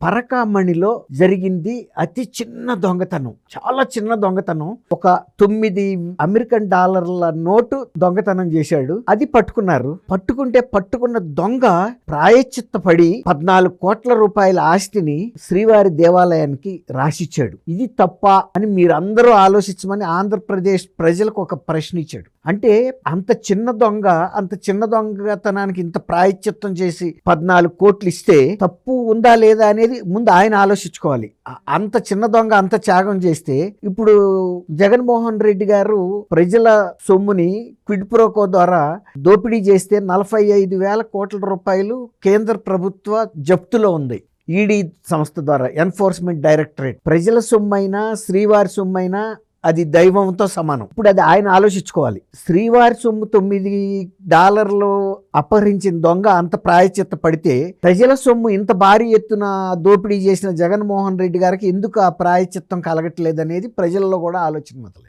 పరకామణిలో జరిగింది అతి చిన్న దొంగతనం, చాలా చిన్న దొంగతనం. ఒక 9 అమెరికన్ డాలర్ల నోటు దొంగతనం చేశాడు. అది పట్టుకున్నారు. పట్టుకున్న దొంగ ప్రాయశ్చిత్తపడి 14 కోట్ల రూపాయల ఆస్తిని శ్రీవారి దేవాలయానికి రాసిచ్చాడు. ఇది తప్ప అని మీరందరూ ఆలోచించమని ఆంధ్రప్రదేశ్ ప్రజలకు ఒక ప్రశ్న ఇచ్చాడు. అంటే అంత చిన్న దొంగతనానికి ఇంత ప్రాయశ్చిత్తం చేసి 14 కోట్లు ఇస్తే తప్పు ఉందా లేదా అనేది ముందు ఆయన ఆలోచించుకోవాలి. అంత చిన్న దొంగ అంత త్యాగం చేస్తే ఇప్పుడు జగన్మోహన్ రెడ్డి గారు ప్రజల సొమ్ముని క్విడ్ ప్రోకో ద్వారా దోపిడీ చేస్తే 45,000 కోట్ల రూపాయలు కేంద్ర ప్రభుత్వ జప్తులో ఉంది. ఈడీ సంస్థ ద్వారా ఎన్ఫోర్స్మెంట్ డైరెక్టరేట్. ప్రజల సొమ్మైనా శ్రీవారి సొమ్మైనా అది దైవంతో సమానం. ఇప్పుడు అది ఆయన ఆలోచించుకోవాలి. శ్రీవారి సొమ్ము $9 అపహరించిన దొంగ అంత ప్రాయశ్చిత్త పడితే ప్రజల సొమ్ము ఇంత భారీ ఎత్తున దోపిడీ చేసిన జగన్మోహన్ రెడ్డి గారికి ఎందుకు ఆ ప్రాయశ్చిత్తం కలగట్లేదు అనేది ప్రజల్లో కూడా ఆలోచన మొదలైంది.